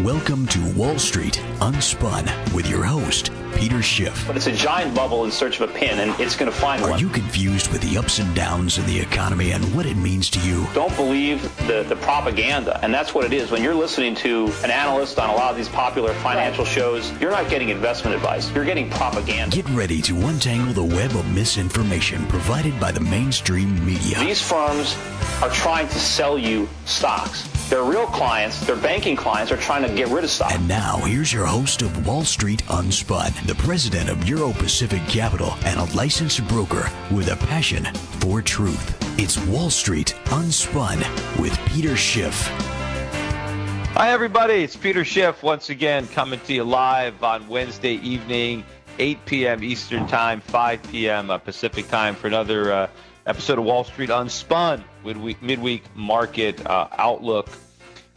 Welcome to Wall Street Unspun with your host, Peter Schiff. But it's a giant bubble in search of a pin, and it's going to find one. Are you confused with the ups and downs of the economy and what it means to you? Don't believe the propaganda, and that's what it is. When you're listening to an analyst on a lot of these popular financial shows, you're not getting investment advice. You're getting propaganda. Get ready to untangle the web of misinformation provided by the mainstream media. These firms are trying to sell you stocks. Their real clients, their banking clients, are trying to get rid of stock. And now, here's your host of Wall Street Unspun, the president of Euro Pacific Capital and a licensed broker with a passion for truth. It's Wall Street Unspun with Peter Schiff. Hi, everybody. It's Peter Schiff once again coming to you live on Wednesday evening, 8 p.m. Eastern Time, 5 p.m. Pacific Time for another episode of Wall Street Unspun with midweek market outlook.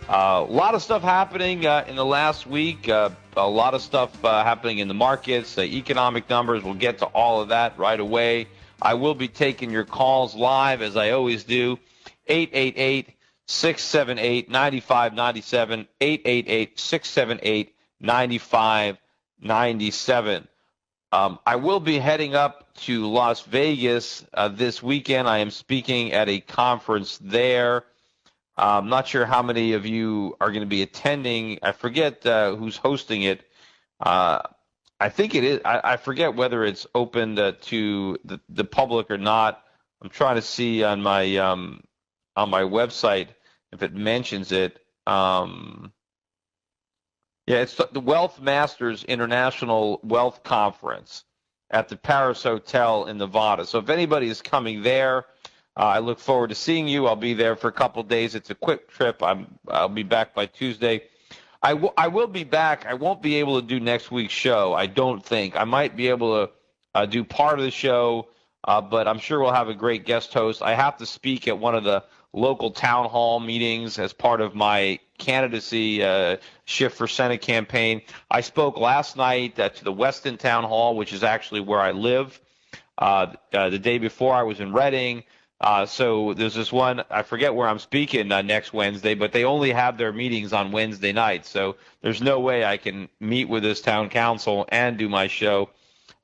A lot of stuff happening in the last week. A lot of stuff happening in the markets, economic numbers. We'll get to all of that right away. I will be taking your calls live, as I always do. 888-678-9597, 888-678-9597. I will be heading up to Las Vegas this weekend. I am speaking at a conference there. I'm not sure how many of you are going to be attending. I forget who's hosting it. I think it is. I forget whether it's open to the public or not. I'm trying to see on my website if it mentions it. Yeah, it's the Wealth Masters International Wealth Conference at the Paris Hotel in Nevada. So if anybody is coming there, I look forward to seeing you. I'll be there for a couple of days. It's a quick trip. I'll be back by Tuesday. I will be back. I won't be able to do next week's show, I don't think. I might be able to do part of the show, but I'm sure we'll have a great guest host. I have to speak at one of the local town hall meetings as part of my candidacy Schiff for Senate campaign. I spoke last night to the Weston Town Hall, which is actually where I live. The day before I was in Reading. So there's this one, I forget where I'm speaking next Wednesday, but they only have their meetings on Wednesday nights. So there's no way I can meet with this town council and do my show.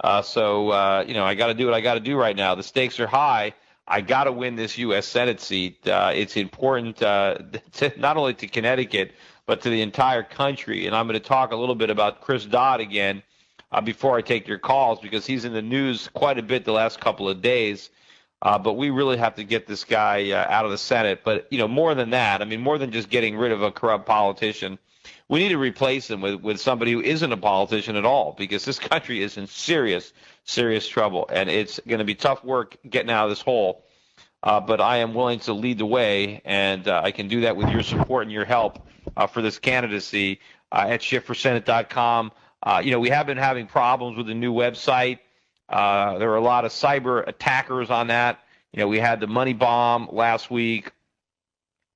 I got to do what I got to do right now. The stakes are high. I got to win this U.S. Senate seat. It's important not only to Connecticut, but to the entire country. And I'm going to talk a little bit about Chris Dodd again before I take your calls, because he's in the news quite a bit the last couple of days. But we really have to get this guy out of the Senate. But, more than that, more than just getting rid of a corrupt politician, we need to replace him with somebody who isn't a politician at all, because this country is in serious, serious trouble. And it's going to be tough work getting out of this hole. But I am willing to lead the way, and I can do that with your support and your help for this candidacy at shiftforsenate.com. We have been having problems with the new website. There are a lot of cyber attackers on that. We had the money bomb last week.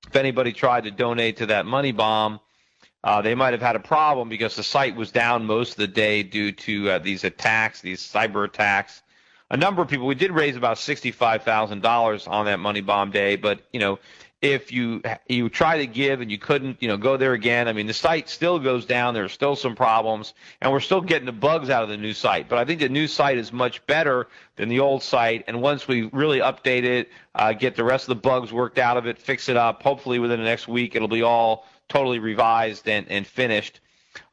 If anybody tried to donate to that money bomb, they might have had a problem because the site was down most of the day due to these attacks, these cyber attacks. A number of people, we did raise about $65,000 on that money bomb day, but, if you try to give and you couldn't, go there again. The site still goes down. There are still some problems, and we're still getting the bugs out of the new site. But I think the new site is much better than the old site, and once we really update it, get the rest of the bugs worked out of it, fix it up, hopefully within the next week it'll be all totally revised and finished.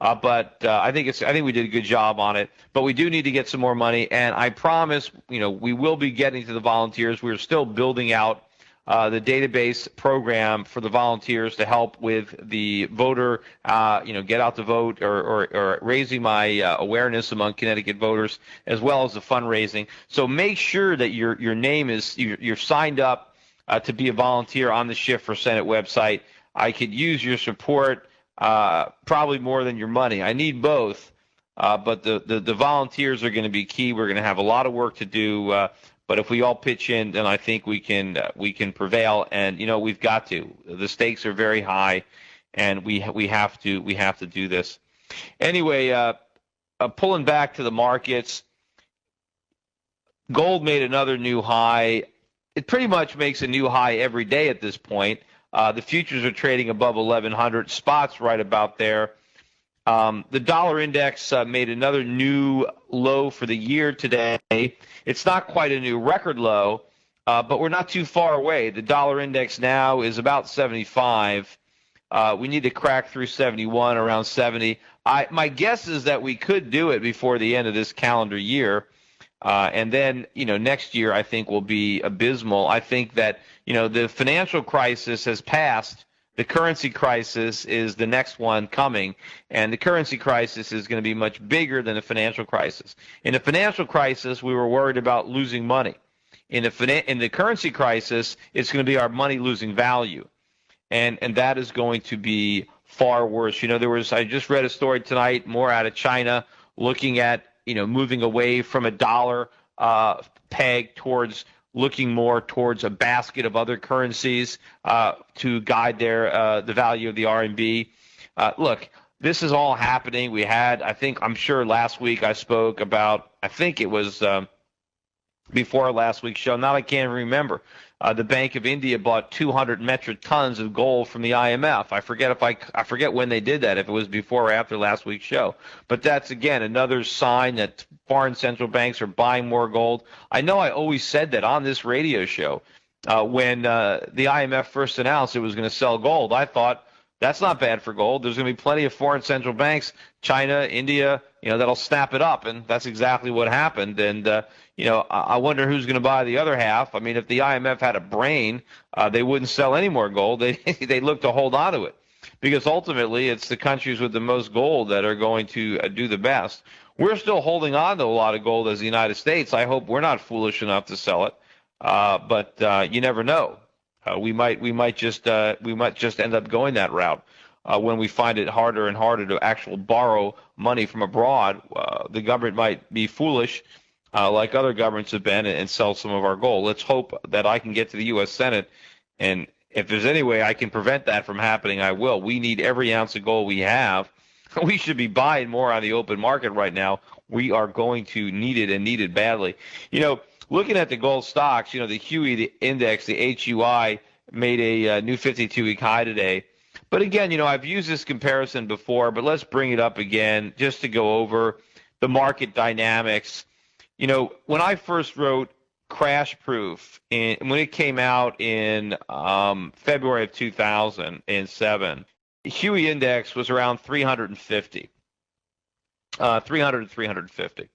But I think we did a good job on it. But we do need to get some more money, and I promise, we will be getting to the volunteers. We're still building out the database program for the volunteers to help with the voter, get out the vote or raising my awareness among Connecticut voters, as well as the fundraising. So make sure that your name is you're signed up to be a volunteer on the Schiff for Senate website. I could use your support. Probably more than your money. I need both, but the volunteers are going to be key. We're going to have a lot of work to do, but if we all pitch in, then I think we can prevail. And we've got to. The stakes are very high, and we have to do this. Anyway, pulling back to the markets, gold made another new high. It pretty much makes a new high every day at this point. The futures are trading above 1,100. Spots right about there. The dollar index made another new low for the year today. It's not quite a new record low, but we're not too far away. The dollar index now is about 75. We need to crack through 71, around 70. My guess is that we could do it before the end of this calendar year. And then, next year I think will be abysmal. I think that, the financial crisis has passed. The currency crisis is the next one coming, and the currency crisis is going to be much bigger than the financial crisis. In the financial crisis, we were worried about losing money. In the currency crisis, it's going to be our money losing value, and that is going to be far worse. I just read a story tonight, more out of China, looking at moving away from a dollar peg towards looking more towards a basket of other currencies to guide the value of the RMB. Look, this is all happening. I'm sure last week I spoke about, I think it was before last week's show. Now I can't remember. The Bank of India bought 200 metric tons of gold from the IMF. I forget when they did that, if it was before or after last week's show. But that's, again, another sign that foreign central banks are buying more gold. I know I always said that on this radio show when the IMF first announced it was going to sell gold. I thought, that's not bad for gold. There's going to be plenty of foreign central banks, China, India, that'll snap it up, and that's exactly what happened. And I wonder who's going to buy the other half. I mean, if the IMF had a brain, they wouldn't sell any more gold. They look to hold on to it, because ultimately it's the countries with the most gold that are going to do the best. We're still holding on to a lot of gold as the United States. I hope we're not foolish enough to sell it, but you never know. We might just end up going that route when we find it harder and harder to actually borrow money from abroad. The government might be foolish, like other governments have been, and sell some of our gold. Let's hope that I can get to the U.S. Senate, and if there's any way I can prevent that from happening, I will. We need every ounce of gold we have. We should be buying more on the open market right now. We are going to need it, and need it badly. Looking at the gold stocks, the HUI, the index, the HUI made a new 52-week high today. But again, I've used this comparison before, but let's bring it up again just to go over the market dynamics. When I first wrote Crash Proof, when it came out in February of 2007, the HUI index was around 350, 350.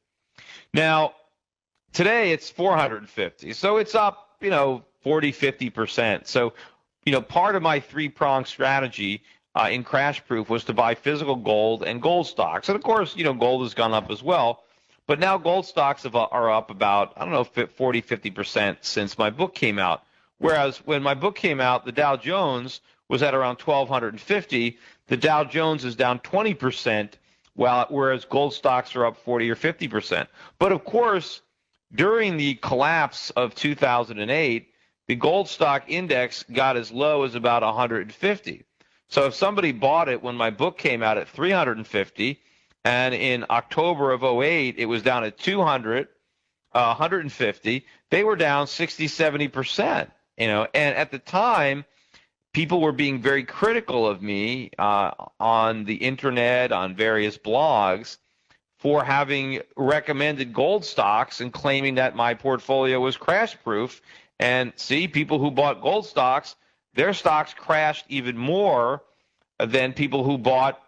Now, today it's 450, so it's up, 40, 50%. So, part of my three-pronged strategy in Crash Proof was to buy physical gold and gold stocks. And of course, gold has gone up as well. But now gold stocks are up about, 40, 50% since my book came out. Whereas when my book came out, the Dow Jones was at around 1,250. The Dow Jones is down 20%, whereas gold stocks are up 40 or 50%. But of course, during the collapse of 2008, the gold stock index got as low as about 150. So if somebody bought it when my book came out at 350, and in October of 08 it was down at 200, 150, they were down 60, 70%. And at the time, people were being very critical of me on the internet, on various blogs, for having recommended gold stocks and claiming that my portfolio was crash proof. And see, people who bought gold stocks, their stocks crashed even more than people who bought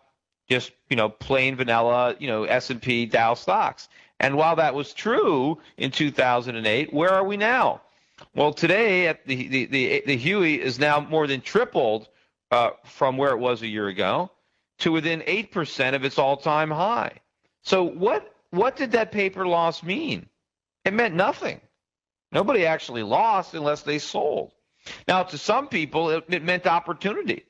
just, plain vanilla, S&P Dow stocks. And while that was true in 2008, where are we now? Well, today at the HUI is now more than tripled from where it was a year ago to within 8% of its all-time high. So what did that paper loss mean? It meant nothing. Nobody actually lost unless they sold. Now, to some people, it meant opportunity.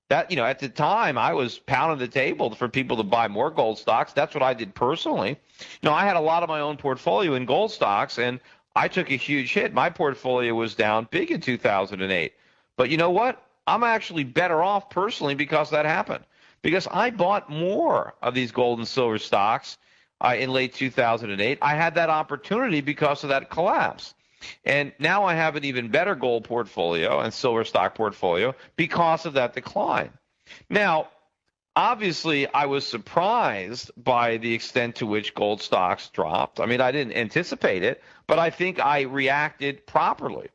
That, at the time, I was pounding the table for people to buy more gold stocks. That's what I did personally. I had a lot of my own portfolio in gold stocks, and I took a huge hit. My portfolio was down big in 2008. But you know what? I'm actually better off personally because that happened. Because I bought more of these gold and silver stocks in late 2008. I had that opportunity because of that collapse. And now I have an even better gold portfolio and silver stock portfolio because of that decline. Now, obviously, I was surprised by the extent to which gold stocks dropped. I mean, I didn't anticipate it, but I think I reacted properly.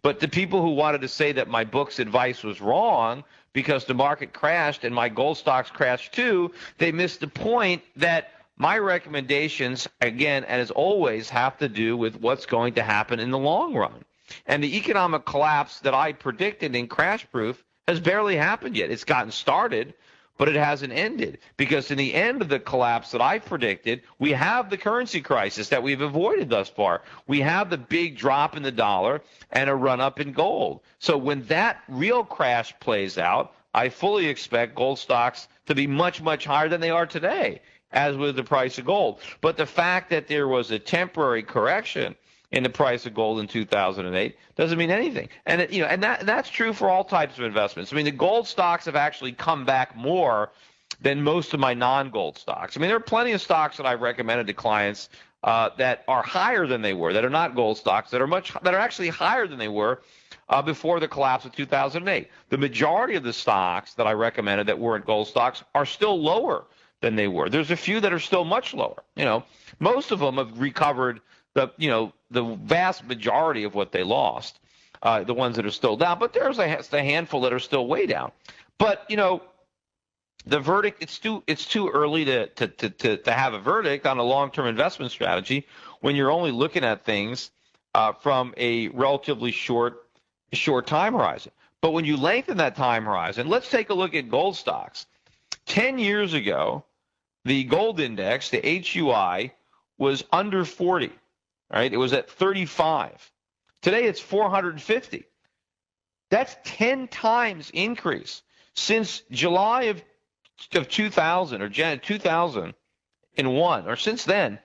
But the people who wanted to say that my book's advice was wrong because the market crashed and my gold stocks crashed too, they missed the point that my recommendations, again, and as always, have to do with what's going to happen in the long run. And the economic collapse that I predicted in Crash Proof has barely happened yet. It's gotten started, but it hasn't ended, because in the end of the collapse that I predicted, we have the currency crisis that we've avoided thus far. We have the big drop in the dollar and a run up in gold. So when that real crash plays out, I fully expect gold stocks to be much, much higher than they are today, as with the price of gold. But the fact that there was a temporary correction in the price of gold in 2008 doesn't mean anything. And that's true for all types of investments. I mean, the gold stocks have actually come back more than most of my non-gold stocks. I mean, there are plenty of stocks that I've recommended to clients that are higher than they were, that are not gold stocks, that are actually higher than they were before the collapse of 2008. The majority of the stocks that I recommended that weren't gold stocks are still lower than they were. There's a few that are still much lower. Most of them have recovered the vast majority of what they lost, the ones that are still down. But there's a handful that are still way down. But the verdict, it's too early to have a verdict on a long-term investment strategy when you're only looking at things from a relatively short time horizon. But when you lengthen that time horizon, let's take a look at gold stocks. 10 years ago, the gold index, the HUI, was under 40. Right? It was at 35. Today it's 450. That's 10 times increase since July of 2000 or January 2001, or since then.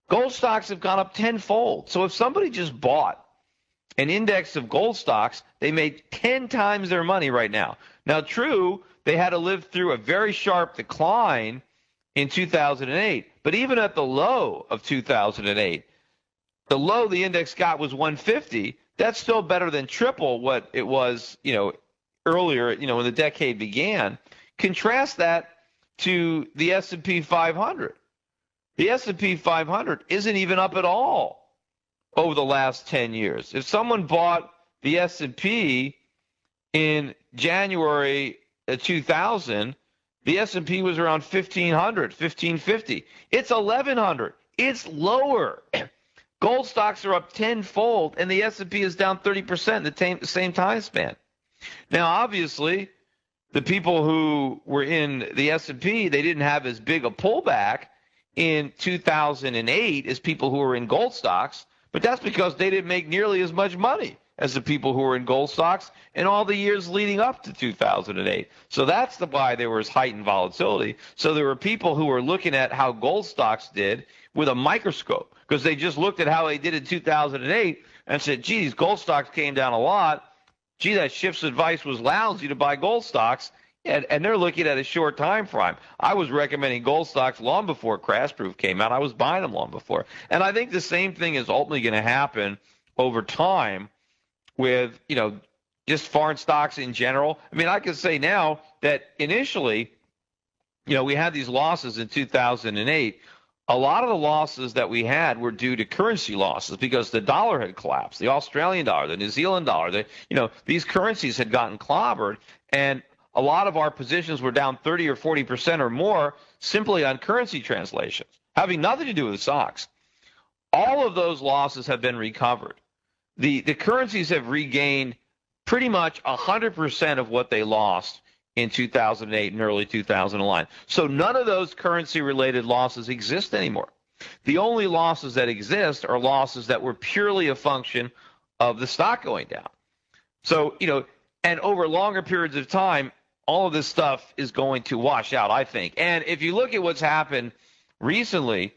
Gold stocks have gone up tenfold. So if somebody just bought an index of gold stocks, they made 10 times their money right now. Now, true, they had to live through a very sharp decline in 2008. But even at the low of 2008, the low the index got was 150. That's still better than triple what it was, earlier, when the decade began. Contrast that to the S&P 500. The S&P 500 isn't even up at all over the last 10 years. If someone bought the S&P in January 2000, the S&P was around 1,500, 1,550. It's 1,100. It's lower. Gold stocks are up tenfold, and the S&P is down 30% in the same time span. Now, obviously, the people who were in the S&P, they didn't have as big a pullback in 2008 as people who were in gold stocks, but that's because they didn't make nearly as much money as the people who were in gold stocks in all the years leading up to 2008. So that's why there was heightened volatility. So there were people who were looking at how gold stocks did with a microscope, because they just looked at how they did in 2008 and said, gee, these gold stocks came down a lot. Gee, that Schiff's advice was lousy to buy gold stocks. And they're looking at a short time frame. I was recommending gold stocks long before Crash Proof came out. I was buying them long before. And I think the same thing is ultimately going to happen over time with, just foreign stocks in general. I mean, I can say now that initially, we had these losses in 2008. A lot of the losses that we had were due to currency losses because the dollar had collapsed, the Australian dollar, the New Zealand dollar. These currencies had gotten clobbered, and a lot of our positions were down 30 or 40% or more simply on currency translations, having nothing to do with stocks. All of those losses have been recovered. The currencies have regained pretty much 100% of what they lost in 2008 and early 2009. So none of those currency-related losses exist anymore. The only losses that exist are losses that were purely a function of the stock going down. So, and over longer periods of time, all of this stuff is going to wash out, I think. And if you look at what's happened recently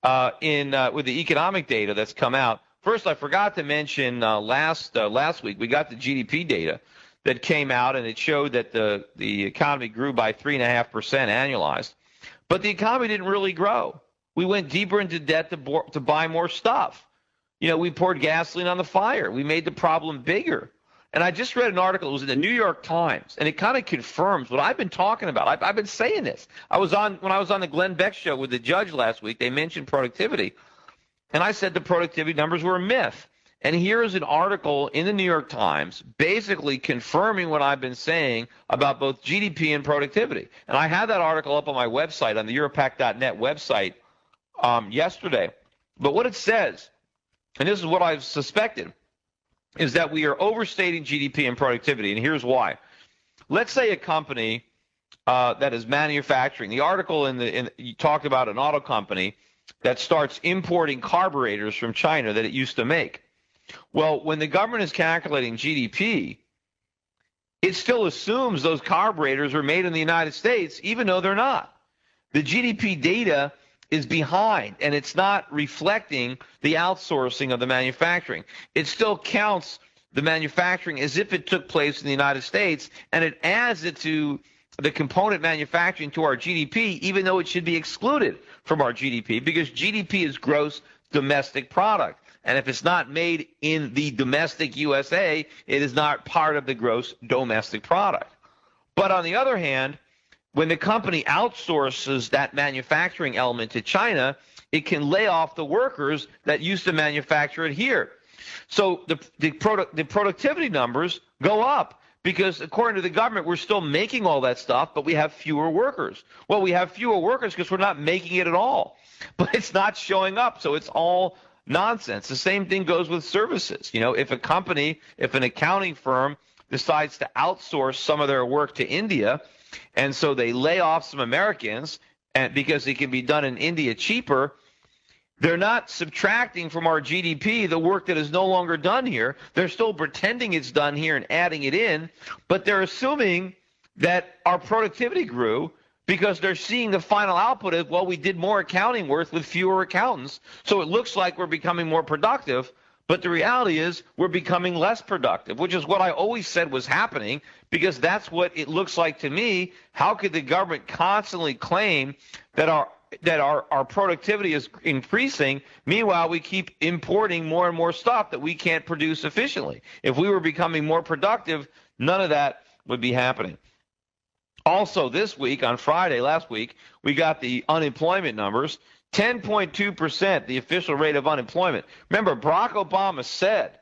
with the economic data that's come out, first, I forgot to mention last week we got the GDP data that came out, and it showed that the economy grew by 3.5% annualized. But the economy didn't really grow. We went deeper into debt to buy more stuff. We poured gasoline on the fire. We made the problem bigger. And I just read an article. It was in the New York Times, and it kind of confirms what I've been talking about. I've been saying this. When I was on the Glenn Beck show with the judge last week, they mentioned productivity, and I said the productivity numbers were a myth. And here is an article in the New York Times basically confirming what I've been saying about both GDP and productivity. And I had that article up on my website, on the Europac.net website yesterday. But what it says, and this is what I've suspected, is that we are overstating GDP and productivity, and here's why. Let's say a company that is manufacturing. The article you talked about an auto company that starts importing carburetors from China that it used to make. Well, when the government is calculating GDP, it still assumes those carburetors are made in the United States, even though they're not. The GDP data is behind, and it's not reflecting the outsourcing of the manufacturing. It still counts the manufacturing as if it took place in the United States, and it adds it to the component manufacturing to our GDP, even though it should be excluded from our GDP, because GDP is gross domestic product. And if it's not made in the domestic USA, it is not part of the gross domestic product. But on the other hand, when the company outsources that manufacturing element to China, it can lay off the workers that used to manufacture it here. So the productivity numbers go up because, according to the government, we're still making all that stuff, but we have fewer workers. Well, we have fewer workers because we're not making it at all. But it's not showing up, so it's all nonsense. The same thing goes with services. You know, if an accounting firm decides to outsource some of their work to India, and so they lay off some Americans, and because it can be done in India cheaper, they're not subtracting from our GDP the work that is no longer done here. They're still pretending it's done here and adding it in, but they're assuming that our productivity grew because they're seeing the final output of, well, we did more accounting work with fewer accountants, so it looks like we're becoming more productive, but the reality is we're becoming less productive, which is what I always said was happening, because that's what it looks like to me. How could the government constantly claim that our productivity is increasing, meanwhile we keep importing more and more stuff that we can't produce efficiently? If we were becoming more productive, none of that would be happening. Also, this week, on Friday, last week, we got the unemployment numbers, 10.2%, the official rate of unemployment. Remember, Barack Obama said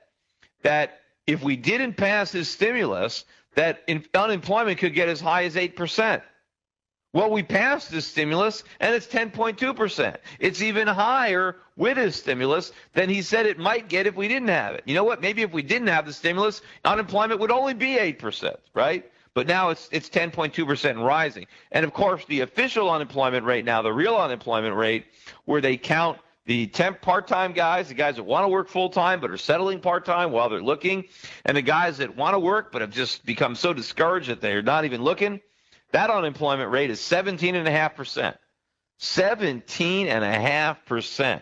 that if we didn't pass his stimulus, that unemployment could get as high as 8%. Well, we passed this stimulus, and it's 10.2%. It's even higher with his stimulus than he said it might get if we didn't have it. You know what? Maybe if we didn't have the stimulus, unemployment would only be 8%, right? But now it's 10.2% and rising. And, of course, the official unemployment rate now, the real unemployment rate, where they count the temp part-time guys, the guys that want to work full-time but are settling part-time while they're looking, and the guys that want to work but have just become so discouraged that they're not even looking, that unemployment rate is 17.5%. 17.5%.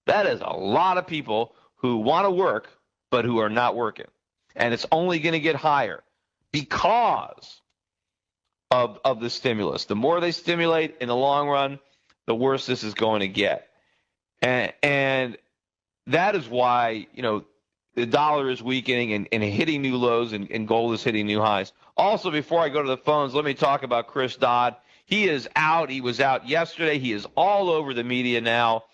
That is a lot of people who want to work but who are not working. And it's only going to get higher because of the stimulus. The more they stimulate in the long run, the worse this is going to get. And that is why, you know, the dollar is weakening and hitting new lows, and gold is hitting new highs. Also, before I go to the phones, let me talk about Chris Dodd. He is out. He was out yesterday. He is all over the media now,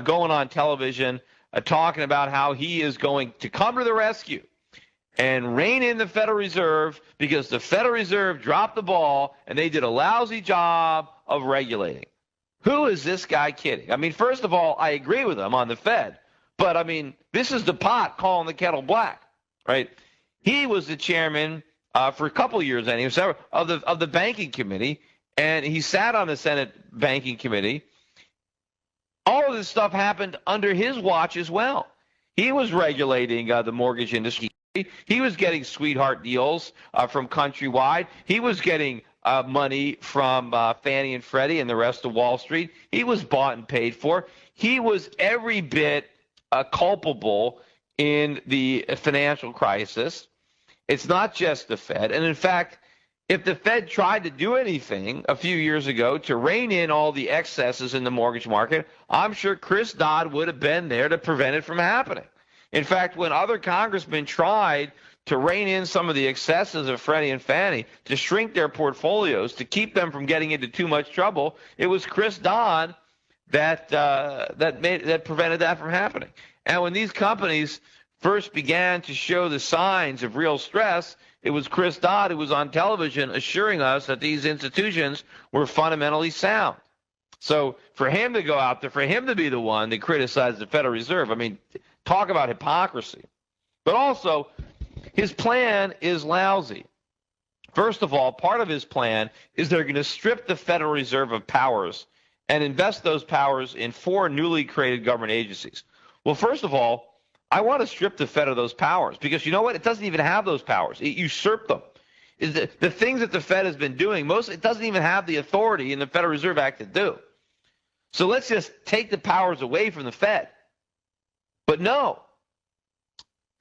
going on television, talking about how he is going to come to the rescue and rein in the Federal Reserve because the Federal Reserve dropped the ball and they did a lousy job of regulating. Who is this guy kidding? I mean, first of all, I agree with him on the Fed. But, I mean, this is the pot calling the kettle black, right? He was the chairman for a couple of years anyway, of the banking committee, and he sat on the Senate banking committee. All of this stuff happened under his watch as well. He was regulating the mortgage industry. He was getting sweetheart deals from Countrywide. He was getting money from Fannie and Freddie and the rest of Wall Street. He was bought and paid for. He was every bit culpable in the financial crisis. It's not just the Fed. And in fact, if the Fed tried to do anything a few years ago to rein in all the excesses in the mortgage market, I'm sure Chris Dodd would have been there to prevent it from happening. In fact, when other congressmen tried to rein in some of the excesses of Freddie and Fannie, to shrink their portfolios, to keep them from getting into too much trouble. It was Chris Dodd that prevented that from happening. And when these companies first began to show the signs of real stress, it was Chris Dodd who was on television assuring us that these institutions were fundamentally sound. So for him to go out there, for him to be the one that criticized the Federal Reserve, I mean, talk about hypocrisy. But also, his plan is lousy. First of all, part of his plan is they're going to strip the Federal Reserve of powers and invest those powers in 4 newly created government agencies. Well, first of all, I want to strip the Fed of those powers because you know what? It doesn't even have those powers. It usurped them. The things that the Fed has been doing, it doesn't even have the authority in the Federal Reserve Act to do. So let's just take the powers away from the Fed. But no,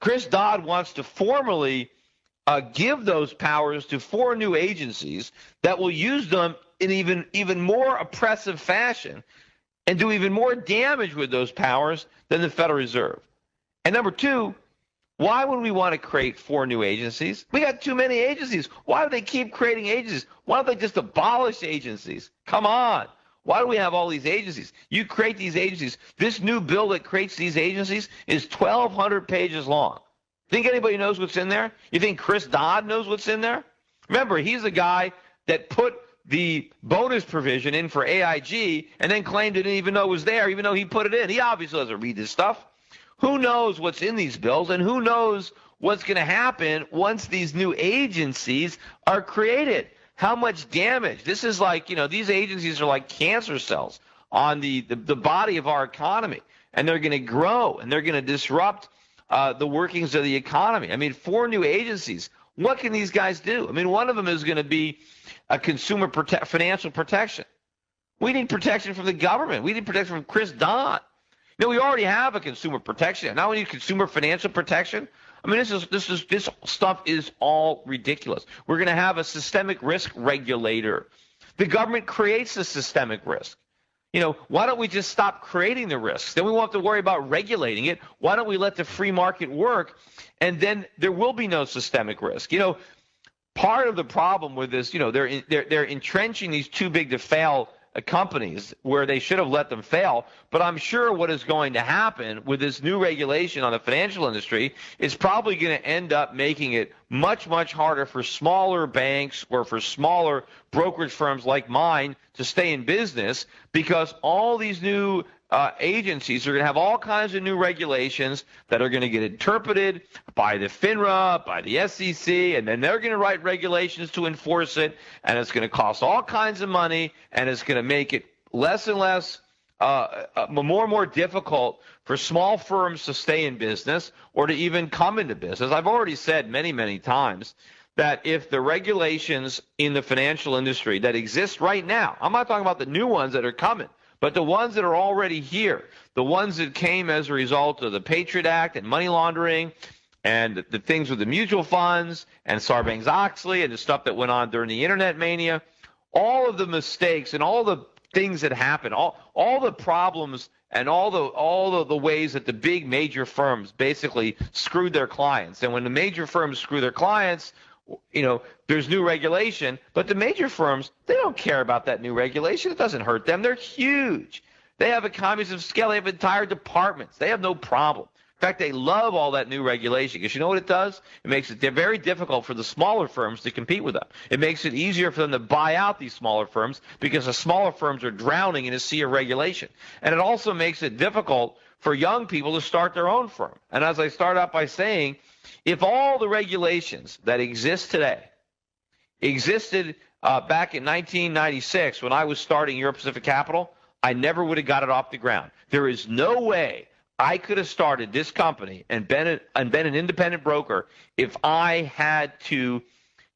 Chris Dodd wants to formally give those powers to 4 new agencies that will use them in even more oppressive fashion and do even more damage with those powers than the Federal Reserve. And number 2, why would we want to create 4 new agencies? We got too many agencies. Why do they keep creating agencies? Why don't they just abolish agencies? Come on. Why do we have all these agencies? You create these agencies. This new bill that creates these agencies is 1,200 pages long. Think anybody knows what's in there? You think Chris Dodd knows what's in there? Remember, he's the guy that put the bonus provision in for AIG and then claimed he didn't even know it was there, even though he put it in. He obviously doesn't read this stuff. Who knows what's in these bills, and who knows what's going to happen once these new agencies are created? How much damage? This is like, these agencies are like cancer cells on the body of our economy, and they're going to grow, and they're going to disrupt the workings of the economy. I mean, 4 new agencies. What can these guys do? I mean, one of them is going to be a consumer financial protection. We need protection from the government. We need protection from Chris Dodd. We already have a consumer protection. Now we need consumer financial protection. I mean, this stuff is all ridiculous. We're going to have a systemic risk regulator. The government creates the systemic risk. Why don't we just stop creating the risks? Then we won't have to worry about regulating it. Why don't we let the free market work, and then there will be no systemic risk? Part of the problem with this, they're entrenching these too big to fail companies where they should have let them fail. But I'm sure what is going to happen with this new regulation on the financial industry is probably going to end up making it much, much harder for smaller banks or for smaller brokerage firms like mine to stay in business, because all these new agencies are going to have all kinds of new regulations that are going to get interpreted by the FINRA, by the SEC, and then they're going to write regulations to enforce it, and it's going to cost all kinds of money, and it's going to make it less and less, more and more difficult for small firms to stay in business or to even come into business. I've already said many, many times that if the regulations in the financial industry that exist right now, I'm not talking about the new ones that are coming, but the ones that are already here, the ones that came as a result of the Patriot Act and money laundering and the things with the mutual funds and Sarbanes-Oxley and the stuff that went on during the Internet mania, all of the mistakes and all the things that happened, all the problems and all the ways that the big major firms basically screwed their clients. And when the major firms screw their clients, there's new regulation, but the major firms, they don't care about that new regulation. It doesn't hurt them. They're huge. They have economies of scale. They have entire departments. They have no problem. In fact, they love all that new regulation because you know what it does? It makes it very difficult for the smaller firms to compete with them. It makes it easier for them to buy out these smaller firms because the smaller firms are drowning in a sea of regulation. And it also makes it difficult for young people to start their own firm. And as I start out by saying, if all the regulations that exist today existed back in 1996 when I was starting Euro Pacific Capital, I never would have got it off the ground. There is no way I could have started this company and been an independent broker if I had to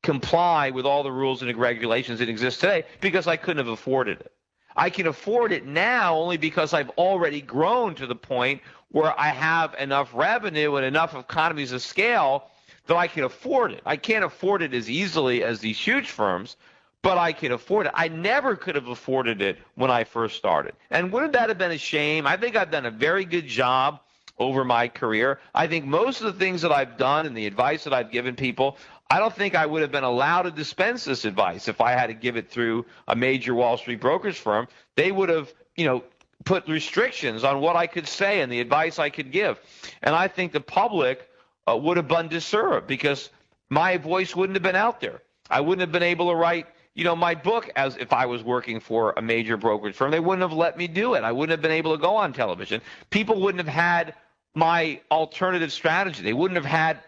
comply with all the rules and regulations that exist today, because I couldn't have afforded it. I can afford it now only because I've already grown to the point where I have enough revenue and enough economies of scale that I can afford it. I can't afford it as easily as these huge firms, but I can afford it. I never could have afforded it when I first started. And wouldn't that have been a shame? I think I've done a very good job over my career. I think most of the things that I've done and the advice that I've given people, I don't think I would have been allowed to dispense this advice if I had to give it through a major Wall Street brokerage firm. They would have, put restrictions on what I could say and the advice I could give. And I think the public would have been disturbed because my voice wouldn't have been out there. I wouldn't have been able to write, my book as if I was working for a major brokerage firm. They wouldn't have let me do it. I wouldn't have been able to go on television. People wouldn't have had my alternative strategy. They wouldn't have had,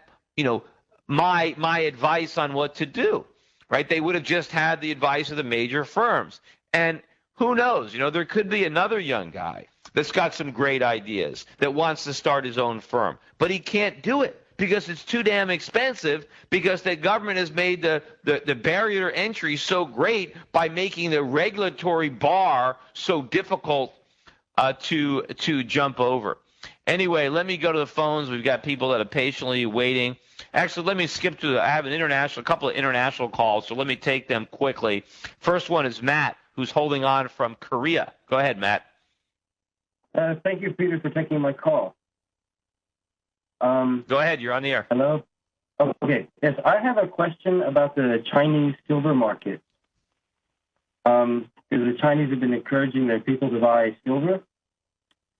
my advice on what to do, right? They would have just had the advice of the major firms. And who knows? There could be another young guy that's got some great ideas that wants to start his own firm, but he can't do it because it's too damn expensive because the government has made the barrier to entry so great by making the regulatory bar so difficult to jump over. Anyway, let me go to the phones. We've got people that are patiently waiting. Actually, let me skip to I have a couple of international calls, so let me take them quickly. First one is Matt, who's holding on from Korea. Go ahead, Matt. Thank you, Peter, for taking my call. Go ahead. You're on the air. Hello? Oh, okay. Yes, I have a question about the Chinese silver market. Because the Chinese have been encouraging their people to buy silver,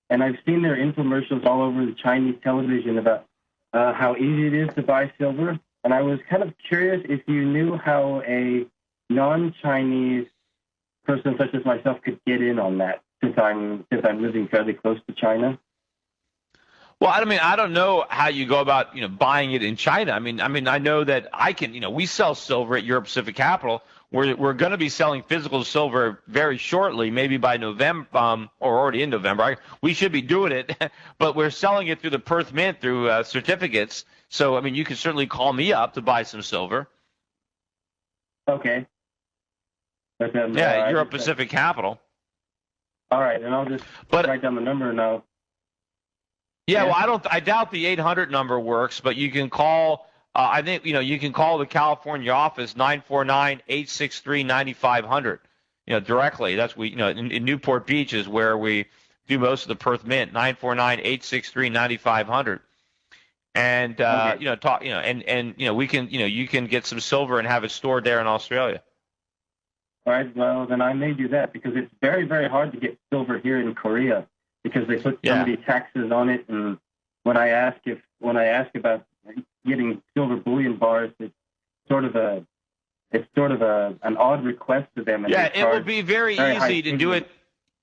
and I've seen their infomercials all over the Chinese television about how easy it is to buy silver. And I was kind of curious if you knew how a non-Chinese person such as myself could get in on that, since I'm living fairly close to China. Well, I don't know how you go about, buying it in China. I know that I can, we sell silver at Euro Pacific Capital. We're going to be selling physical silver very shortly, maybe by November, or already in November. We should be doing it, but we're selling it through the Perth Mint through certificates. So, you can certainly call me up to buy some silver. Okay. But, Euro Pacific Capital. All right, and I'll just write down the number now. Yeah, well, I doubt the 800 number works, but you can call. I think you can call the California office 949-863-9500. Directly. That's in Newport Beach is where we do most of the Perth Mint. 949-863-9500. And okay. talk. And we can. You can get some silver and have it stored there in Australia. All right. Well, then I may do that because it's very, very hard to get silver here in Korea because they put so many taxes on it. And when I ask about getting silver bullion bars, it's sort of an odd request to them. And it will be very easy to do it.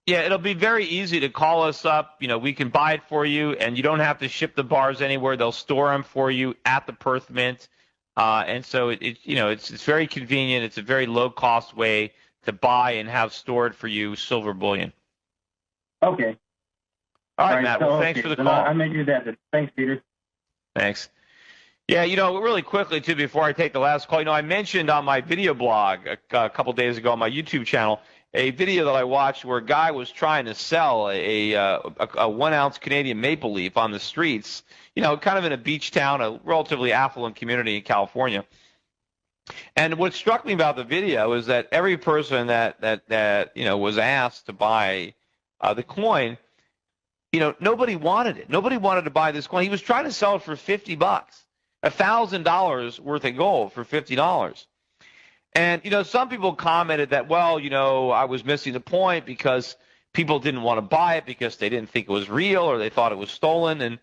Yeah, it'll be very easy to call us up. We can buy it for you, and you don't have to ship the bars anywhere. They'll store them for you at the Perth Mint. And so it's very convenient. It's a very low cost way to buy and have stored for you silver bullion. Okay. All right, Matt. Well, thanks for the call. I may do that. Thanks, Peter. Thanks. Yeah, really quickly too before I take the last call. I mentioned on my video blog a couple days ago on my YouTube channel a video that I watched where a guy was trying to sell a 1 ounce Canadian maple leaf on the streets. Kind of in a beach town, a relatively affluent community in California. And what struck me about the video is that every person that was asked to buy the coin, nobody wanted it. Nobody wanted to buy this coin. He was trying to sell it for $50, $1,000 worth of gold for $50. And some people commented that, well, I was missing the point because people didn't want to buy it because they didn't think it was real or they thought it was stolen. And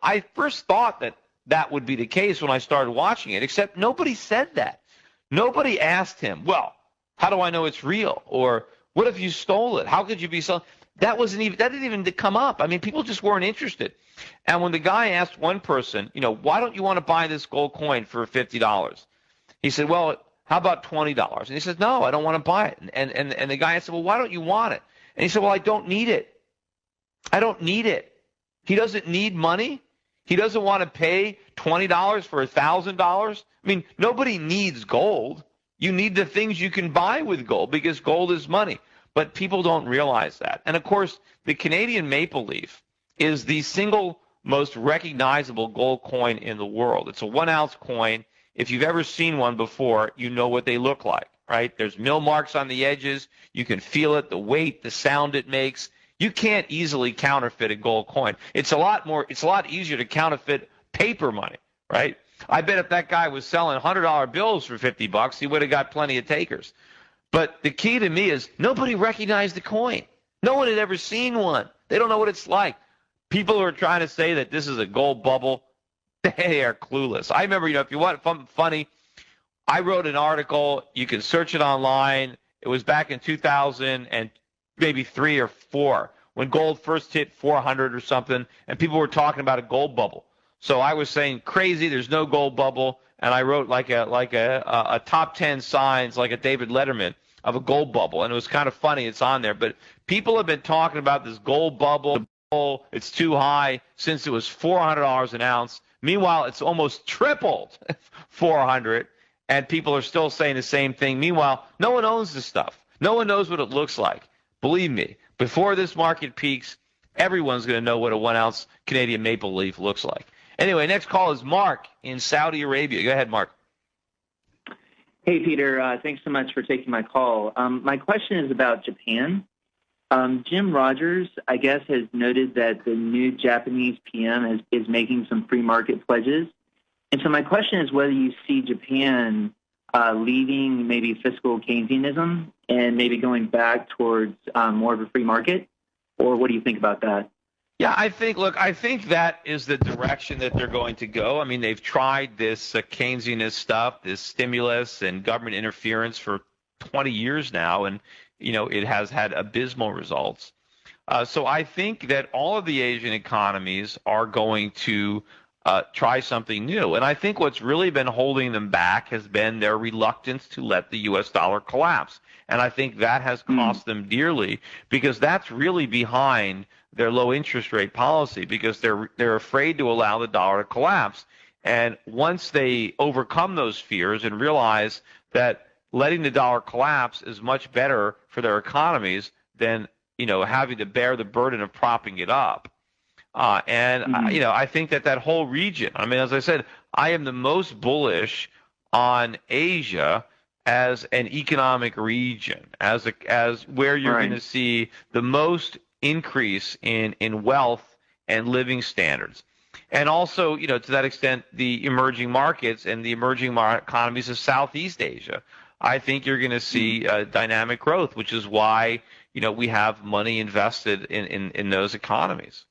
I first thought that would be the case when I started watching it, except nobody said that. Nobody asked him, well, how do I know it's real? Or what if you stole it? How could you be selling? That didn't even come up. People just weren't interested. And when the guy asked one person, why don't you want to buy this gold coin for $50? He said, well, how about $20? And he says, no, I don't want to buy it. And the guy said, well, why don't you want it? And he said, well, I don't need it. I don't need it. He doesn't need money. He doesn't want to pay $20 for $1,000. Nobody needs gold. You need the things you can buy with gold because gold is money. But people don't realize that. And, of course, the Canadian maple leaf is the single most recognizable gold coin in the world. It's a 1 ounce coin. If you've ever seen one before, you know what they look like, right? There's mill marks on the edges. You can feel it, the weight, the sound it makes. You can't easily counterfeit a gold coin. It's a lot easier to counterfeit paper money, right? I bet if that guy was selling $100 bills for $50, he would have got plenty of takers. But the key to me is nobody recognized the coin. No one had ever seen one. They don't know what it's like. People who are trying to say that this is a gold bubble, they are clueless. I remember, if you want something funny, I wrote an article. You can search it online. It was back in 2000 and maybe 3 or 4 when gold first hit 400 or something, and people were talking about a gold bubble. So I was saying, crazy, there's no gold bubble, and I wrote like a top 10 signs, like a David Letterman, of a gold bubble, and it was kind of funny. It's on there, but people have been talking about this gold bubble. It's too high since it was $400 an ounce. Meanwhile, it's almost tripled 400, and people are still saying the same thing. Meanwhile, no one owns this stuff. No one knows what it looks like. Believe me, before this market peaks, everyone's going to know what a 1-ounce Canadian maple leaf looks like. Anyway, next call is Mark in Saudi Arabia. Go ahead, Mark. Hey, Peter. Thanks so much for taking my call. My question is about Japan. Jim Rogers, I guess, has noted that the new Japanese PM is making some free market pledges. And so my question is whether you see Japan leaving maybe fiscal Keynesianism and maybe going back towards more of a free market, or what do you think about that? Yeah, I think that is the direction that they're going to go. I mean, they've tried this Keynesianist stuff, this stimulus and government interference for 20 years now, and, it has had abysmal results. So I think that all of the Asian economies are going to try something new. And I think what's really been holding them back has been their reluctance to let the U.S. dollar collapse. And I think that has cost them dearly, because that's really behind their low interest rate policy, because they're afraid to allow the dollar to collapse. And once they overcome those fears and realize that letting the dollar collapse is much better for their economies than, having to bear the burden of propping it up. I think that whole region, I mean, as I said, I am the most bullish on Asia as an economic region, as where you're going to see the most increase in wealth and living standards. And also, to that extent, the emerging markets and the emerging economies of Southeast Asia. I think you're going to see dynamic growth, which is why, we have money invested in those economies.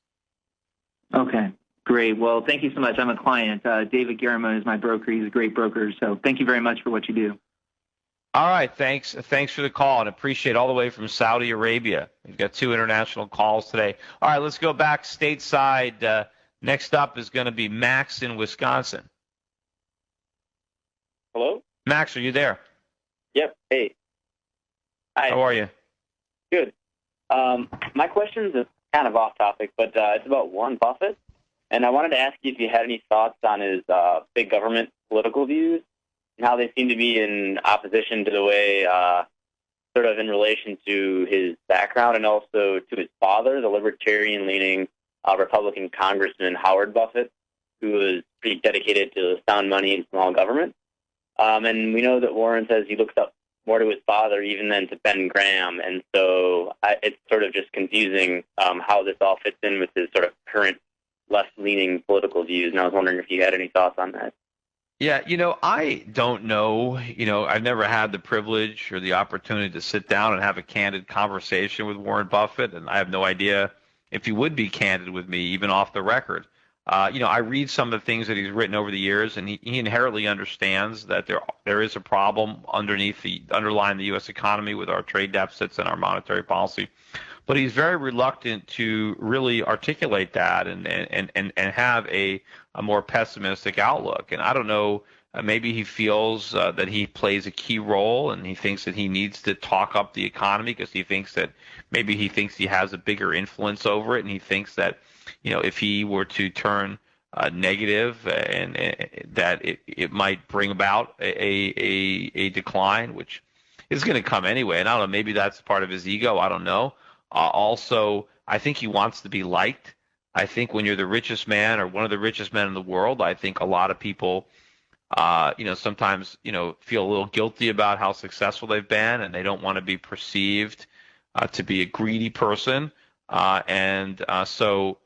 Okay, great. Well, thank you so much. I'm a client. David Garamone is my broker. He's a great broker. So thank you very much for what you do. All right, thanks for the call, and appreciate all the way from Saudi Arabia. We've got 2 international calls today. All right, let's go back stateside. Next up is going to be Max in Wisconsin. Hello? Max, are you there? Yep. Hey. Hi. How are you? Good. My question is kind of off topic, but it's about Warren Buffett. And I wanted to ask you if you had any thoughts on his big government political views and how they seem to be in opposition to the way, sort of in relation to his background and also to his father, the libertarian-leaning Republican Congressman Howard Buffett, who was pretty dedicated to sound money and small government. And we know that Warren says he looks up more to his father even than to Ben Graham. And so it's sort of just confusing how this all fits in with his sort of current left-leaning political views. And I was wondering if you had any thoughts on that. Yeah, I don't know. I've never had the privilege or the opportunity to sit down and have a candid conversation with Warren Buffett, and I have no idea if he would be candid with me, even off the record. I read some of the things that he's written over the years, and he inherently understands that there is a problem underlying the U.S. economy with our trade deficits and our monetary policy. But he's very reluctant to really articulate that and have a more pessimistic outlook. And I don't know, maybe he feels that he plays a key role, and he thinks that he needs to talk up the economy because he thinks he has a bigger influence over it, and he thinks that if he were to turn negative, and that it might bring about a decline, which is going to come anyway. And I don't know, maybe that's part of his ego. I don't know. Also, I think he wants to be liked. I think when you're the richest man or one of the richest men in the world, I think a lot of people, sometimes, feel a little guilty about how successful they've been, and they don't want to be perceived to be a greedy person. So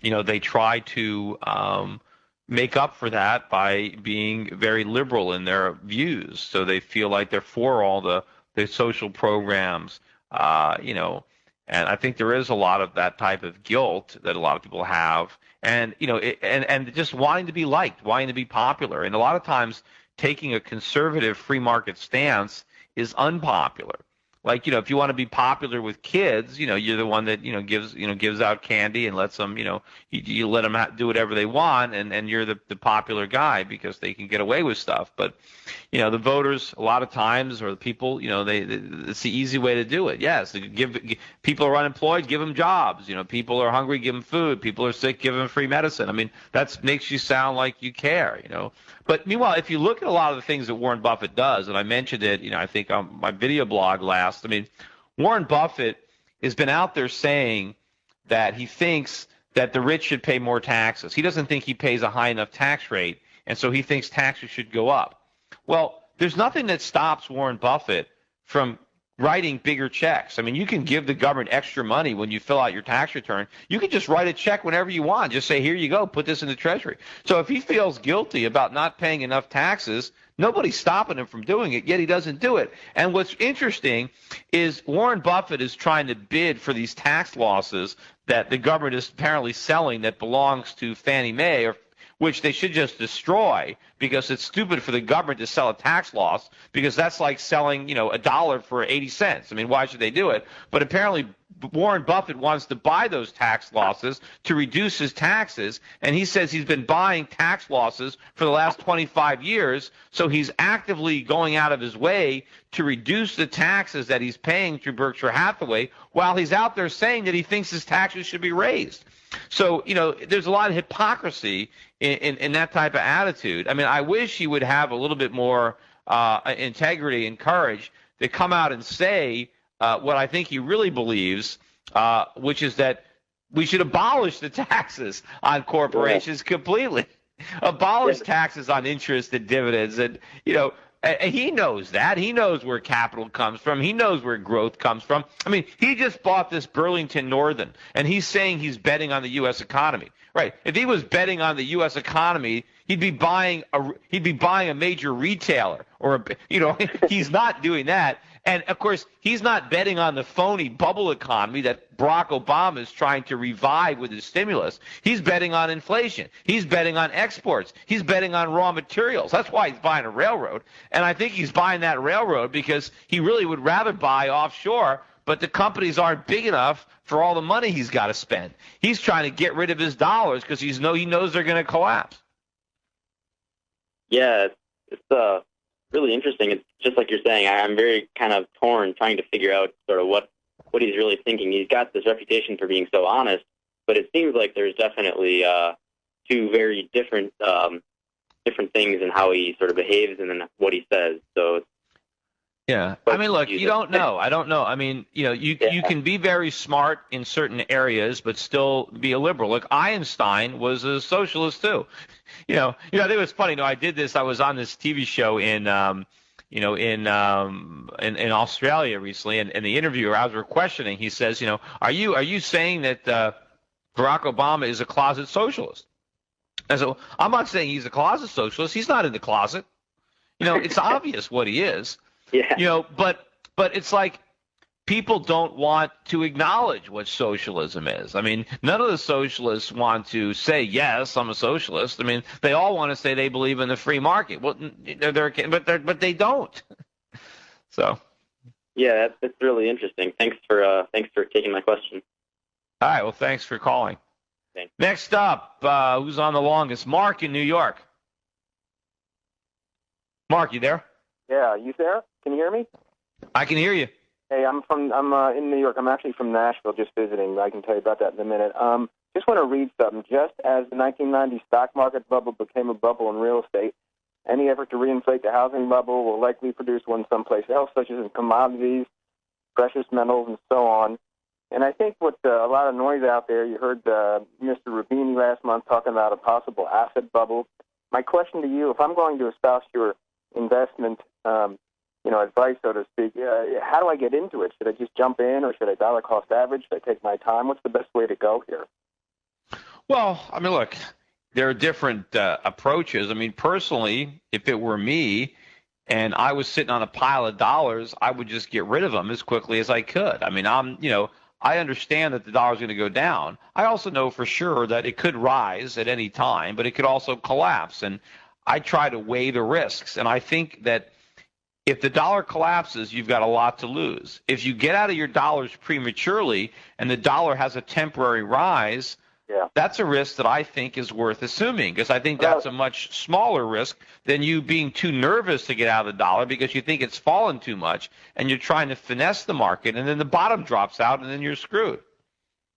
they try to make up for that by being very liberal in their views. So they feel like they're for all the social programs, and I think there is a lot of that type of guilt that a lot of people have, and and just wanting to be liked, wanting to be popular, and a lot of times taking a conservative free market stance is unpopular. Like, if you want to be popular with kids, you're the one that, gives out candy and lets them, you let them do whatever they want, and you're the popular guy because they can get away with stuff. But, the voters a lot of times, or the people, it's the easy way to do it. Yes, people are unemployed, give them jobs. People are hungry, give them food. People are sick, give them free medicine. I mean, that makes you sound like you care, But meanwhile, if you look at a lot of the things that Warren Buffett does, and I mentioned it, I think on my video blog last, I mean, Warren Buffett has been out there saying that he thinks that the rich should pay more taxes. He doesn't think he pays a high enough tax rate, and so he thinks taxes should go up. Well, there's nothing that stops Warren Buffett from writing bigger checks. I mean, you can give the government extra money when you fill out your tax return. You can just write a check whenever you want. Just say, here you go, put this in the Treasury. So if he feels guilty about not paying enough taxes, nobody's stopping him from doing it, yet he doesn't do it. And what's interesting is Warren Buffett is trying to bid for these tax losses that the government is apparently selling that belongs to Fannie Mae, or which they should just destroy, because it's stupid for the government to sell a tax loss, because that's like selling, a dollar for 80 cents. I mean, why should they do it? But apparently Warren Buffett wants to buy those tax losses to reduce his taxes, and he says he's been buying tax losses for the last 25 years, so he's actively going out of his way to reduce the taxes that he's paying through Berkshire Hathaway, while he's out there saying that he thinks his taxes should be raised. So, there's a lot of hypocrisy in that type of attitude. I mean, I wish he would have a little bit more integrity and courage to come out and say what I think he really believes, which is that we should abolish the taxes on corporations completely. Abolish taxes on interest and dividends. And, he knows that. He knows where capital comes from. He knows where growth comes from. I mean, he just bought this Burlington Northern, and he's saying he's betting on the U.S. economy. Right. If he was betting on the U.S. economy, he'd be buying a major retailer, or he's not doing that. And, of course, he's not betting on the phony bubble economy that Barack Obama is trying to revive with his stimulus. He's betting on inflation. He's betting on exports. He's betting on raw materials. That's why he's buying a railroad. And I think he's buying that railroad because he really would rather buy offshore, but the companies aren't big enough for all the money he's got to spend. He's trying to get rid of his dollars because he knows they're going to collapse. Yeah, it's really interesting. It's just like you're saying. I'm very kind of torn, trying to figure out sort of what he's really thinking. He's got this reputation for being so honest, but it seems like there's definitely two very different things in how he sort of behaves and then what he says. So yeah, I mean, look, you don't know. I don't know. I mean, you can be very smart in certain areas, but still be a liberal. Look, Einstein was a socialist too. I think it was funny. I did this. I was on this TV show in Australia recently, and the interviewer, as we're questioning, he says, are you saying that Barack Obama is a closet socialist? I said, I'm not saying he's a closet socialist. He's not in the closet. It's obvious what he is. Yeah. But it's like people don't want to acknowledge what socialism is. I mean, none of the socialists want to say, yes, I'm a socialist. I mean, they all want to say they believe in the free market. Well, but they don't. So. Yeah, that's really interesting. Thanks for taking my question. All right. Well, thanks for calling. Thanks. Next up, who's on the longest? Mark in New York. Mark, you there? Yeah, you there? Can you hear me? I can hear you. Hey, I'm in New York. I'm actually from Nashville, just visiting. I can tell you about that in a minute. Just want to read something. Just as the 1990 stock market bubble became a bubble in real estate, any effort to reinflate the housing bubble will likely produce one someplace else, such as in commodities, precious metals, and so on. And I think with a lot of noise out there, you heard Mr. Rubini last month talking about a possible asset bubble. My question to you, if I'm going to espouse your investment advice, so to speak. How do I get into it? Should I just jump in, or should I dollar cost average? Should I take my time? What's the best way to go here? Well, I mean, look, there are different approaches. I mean, personally, if it were me and I was sitting on a pile of dollars, I would just get rid of them as quickly as I could. I mean, I understand that the dollar is going to go down. I also know for sure that it could rise at any time, but it could also collapse. And I try to weigh the risks. And I think that if the dollar collapses, you've got a lot to lose. If you get out of your dollars prematurely and the dollar has a temporary rise, that's a risk that I think is worth assuming, because I think that's a much smaller risk than you being too nervous to get out of the dollar because you think it's fallen too much and you're trying to finesse the market, and then the bottom drops out and then you're screwed.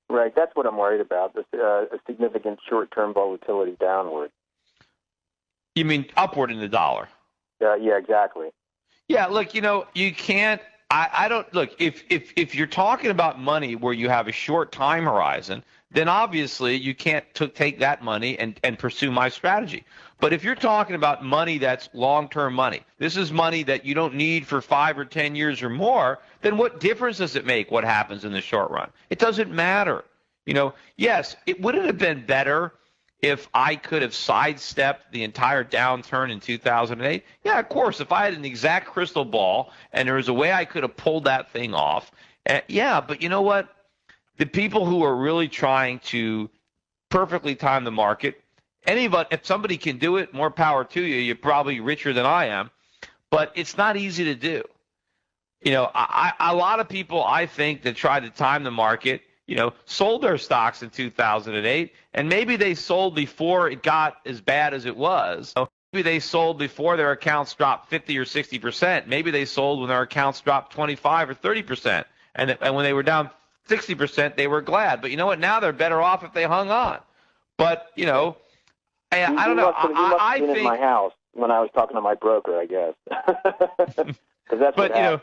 Right. That's what I'm worried about, a significant short-term volatility downward. You mean upward in the dollar? Yeah, exactly. Yeah, look, you can't – I don't – look, if you're talking about money where you have a short time horizon, then obviously you can't take that money and pursue my strategy. But if you're talking about money that's long-term money, this is money that you don't need for 5 or 10 years or more, then what difference does it make what happens in the short run? It doesn't matter. Yes, would it have been better if I could have sidestepped the entire downturn in 2008? Yeah, of course. If I had an exact crystal ball and there was a way I could have pulled that thing off, yeah, but you know what? The people who are really trying to perfectly time the market, if somebody can do it, more power to you. You're probably richer than I am, but it's not easy to do. A lot of people, I think, that try to time the market, sold their stocks in 2008, and maybe they sold before it got as bad as it was. Maybe they sold before their accounts dropped 50 or 60%. Maybe they sold when their accounts dropped 25 or 30%. And when they were down 60%, they were glad. But you know what? Now they're better off if they hung on. But, I don't know. I think in my house when I was talking to my broker, I guess. Because that's what happened.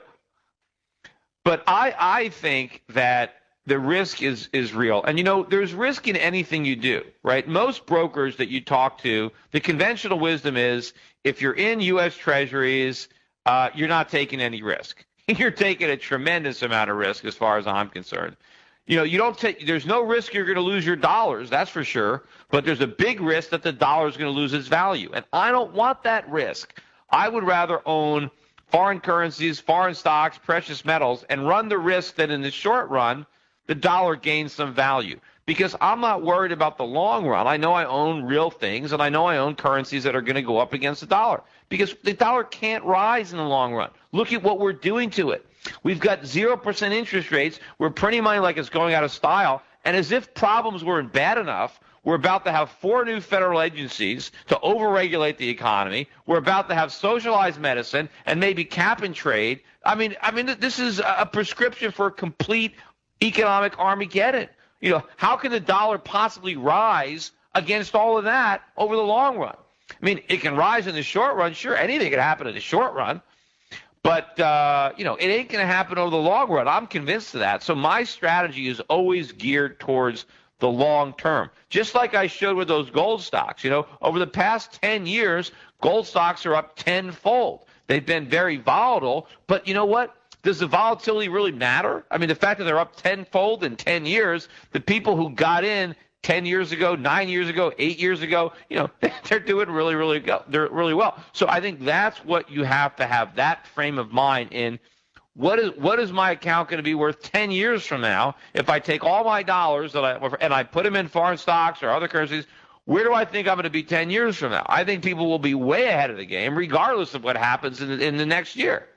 But I think that the risk is real. And, there's risk in anything you do, right? Most brokers that you talk to, the conventional wisdom is if you're in U.S. Treasuries, you're not taking any risk. You're taking a tremendous amount of risk as far as I'm concerned. There's no risk you're going to lose your dollars, that's for sure, but there's a big risk that the dollar is going to lose its value. And I don't want that risk. I would rather own foreign currencies, foreign stocks, precious metals, and run the risk that in the short run, the dollar gains some value. Because I'm not worried about the long run. I know I own real things, and I know I own currencies that are going to go up against the dollar. Because the dollar can't rise in the long run. Look at what we're doing to it. We've got 0% interest rates. We're printing money like it's going out of style. And as if problems weren't bad enough, we're about to have 4 new federal agencies to overregulate the economy. We're about to have socialized medicine and maybe cap and trade. I mean, this is a prescription for complete economic Armageddon. How can the dollar possibly rise against all of that over the long run? I mean, it can rise in the short run. Sure, anything can happen in the short run. But, it ain't going to happen over the long run. I'm convinced of that. So my strategy is always geared towards the long term. Just like I showed with those gold stocks. Over the past 10 years, gold stocks are up tenfold. They've been very volatile. But you know what? Does the volatility really matter? I mean, the fact that they're up tenfold in 10 years, the people who got in 10 years ago, 9 years ago, 8 years ago, they're doing really, really good. They're really well. So I think that's what you have to have, that frame of mind in what is my account going to be worth 10 years from now if I take all my dollars and I put them in foreign stocks or other currencies. Where do I think I'm going to be 10 years from now? I think people will be way ahead of the game regardless of what happens in the next year.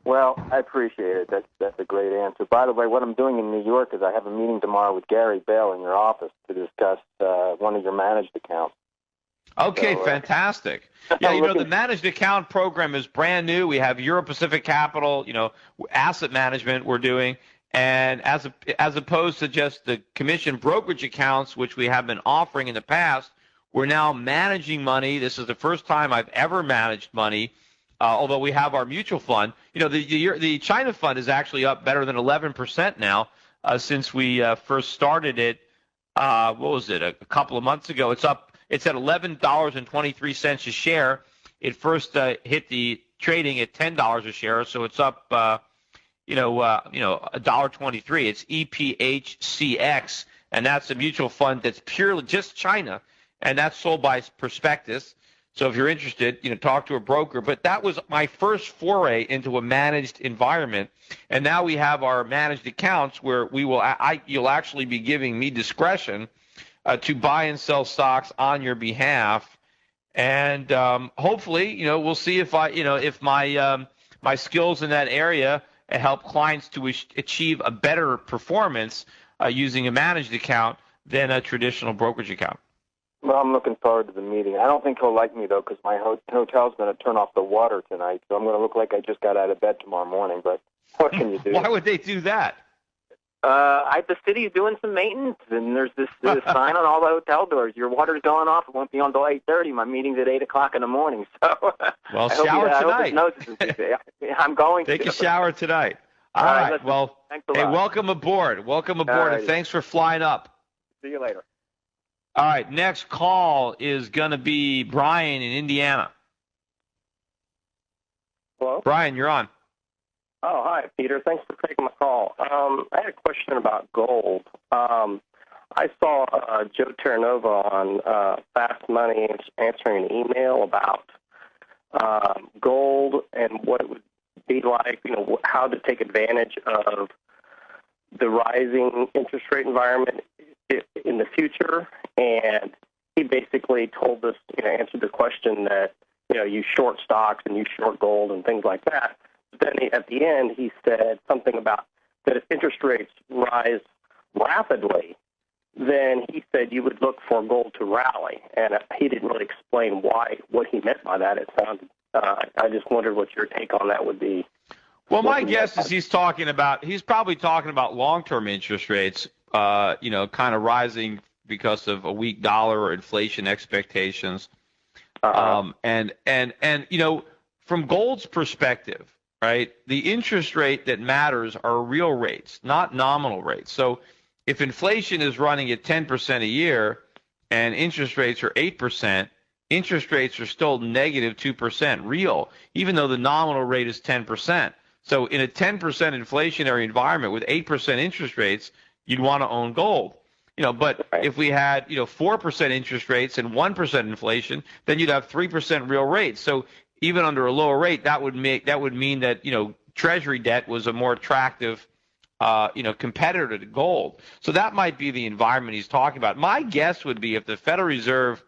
Well, I appreciate it. That's a great answer. By the way, what I'm doing in New York is I have a meeting tomorrow with Gary Bell in your office to discuss one of your managed accounts. Okay, so, fantastic. Yeah, the managed account program is brand new. We have Euro Pacific Capital, asset management we're doing. And as opposed to just the commission brokerage accounts, which we have been offering in the past, we're now managing money. This is the first time I've ever managed money. Although we have our mutual fund, the China fund is actually up better than 11% now since we first started it. What was it? A couple of months ago. It's at $11.23 a share, It first hit the trading at $10 a share, so it's up, $1.23. It's EPHCX, and that's a mutual fund that's purely just China, and that's sold by Prospectus. So if you're interested, talk to a broker. But that was my first foray into a managed environment, and now we have our managed accounts where you'll actually be giving me discretion to buy and sell stocks on your behalf, and hopefully, we'll see if my skills in that area help clients to achieve a better performance using a managed account than a traditional brokerage account. Well, I'm looking forward to the meeting. I don't think he'll like me, though, because my hotel's going to turn off the water tonight, so I'm going to look like I just got out of bed tomorrow morning, but what can you do? Why would they do that? The city's doing some maintenance, and there's this sign on all the hotel doors. Your water's going off. It won't be on until 8:30. My meeting's at 8 o'clock in the morning. So, well, shower tonight. I'm going to. Take a shower tonight. All right. Listen, well, hey, welcome aboard. Welcome aboard, and thanks for flying up. See you later. All right. Next call is going to be Brian in Indiana. Hello? Brian, you're on. Oh, hi, Peter. Thanks for taking my call. I had a question about gold. I saw Joe Terranova on Fast Money answering an email about gold and what it would be like, how to take advantage of the rising interest rate environment in the future. And he basically told us, answered the question that, you short stocks and you short gold and things like that. But then at the end, he said something about that if interest rates rise rapidly, then he said you would look for gold to rally. And he didn't really explain what he meant by that. It sounded, I just wondered what your take on that would be. Well, my guess is he's probably talking about long-term interest rates, kind of rising because of a weak dollar or inflation expectations. And from gold's perspective, right, the interest rate that matters are real rates, not nominal rates. So if inflation is running at 10% a year and interest rates are 8%, interest rates are still negative 2% real, even though the nominal rate is 10%. So in a 10% inflationary environment with 8% interest rates, you'd want to own gold. But if we had, 4% interest rates and 1% inflation, then you'd have 3% real rates. So even under a lower rate, that would mean that, Treasury debt was a more attractive, competitor to gold. So that might be the environment he's talking about. My guess would be if the Federal Reserve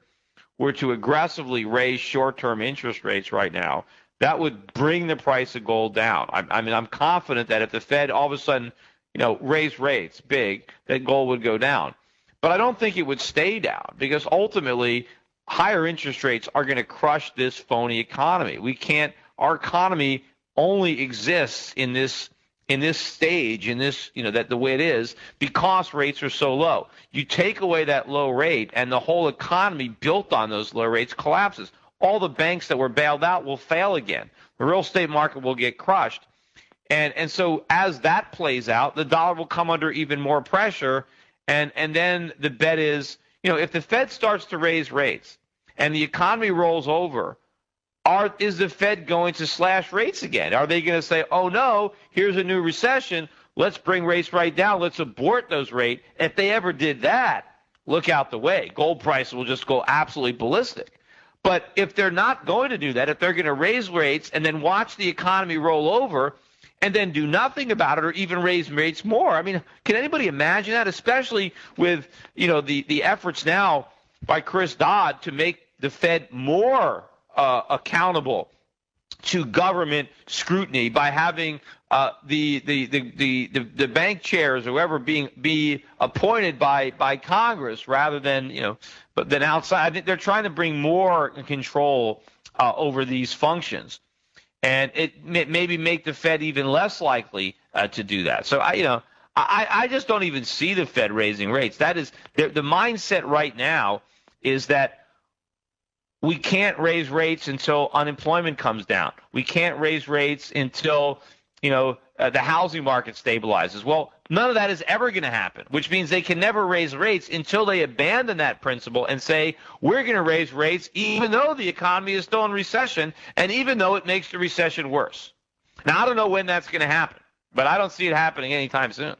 were to aggressively raise short-term interest rates right now, that would bring the price of gold down. I'm confident that if the Fed all of a sudden, raised rates big, that gold would go down. But I don't think it would stay down because ultimately higher interest rates are going to crush this phony economy. Our economy only exists in this stage, that the way it is, because rates are so low. You take away that low rate and the whole economy built on those low rates collapses. All the banks that were bailed out will fail again. The real estate market will get crushed. And so as that plays out, the dollar will come under even more pressure. And then the bet is, if the Fed starts to raise rates and the economy rolls over, is the Fed going to slash rates again? Are they going to say, oh, no, here's a new recession, let's bring rates right down, let's abort those rates? If they ever did that, look out the way. Gold prices will just go absolutely ballistic. But if they're not going to do that, if they're going to raise rates and then watch the economy roll over and then do nothing about it or even raise rates more, I mean, can anybody imagine that, especially with, the efforts now by Chris Dodd to make the Fed more accountable to government scrutiny by having the bank chairs or whoever be appointed by Congress rather than outside. I think they're trying to bring more control over these functions, and it maybe make the Fed even less likely to do that. So I just don't even see the Fed raising rates. That is the mindset right now is that we can't raise rates until unemployment comes down. We can't raise rates until, the housing market stabilizes. Well, None of that is ever going to happen, which means they can never raise rates until they abandon that principle and say, we're going to raise rates even though the economy is still in recession and even though it makes the recession worse. Now, I don't know when that's going to happen, but I don't see it happening anytime soon.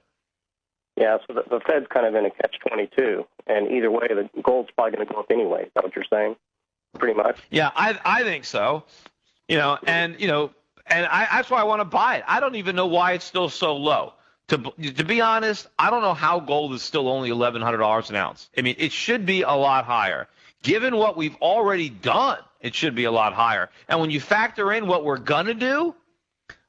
Yeah, so the Fed's kind of in a catch-22, and either way, the gold's probably going to go up anyway. Is that what you're saying? Pretty much. Yeah, I think so. And that's why I want to buy it. I don't even know why it's still so low. To be honest, I don't know how gold is still only $1,100 an ounce. I mean, it should be a lot higher. Given what we've already done, it should be a lot higher. And when you factor in what we're gonna do,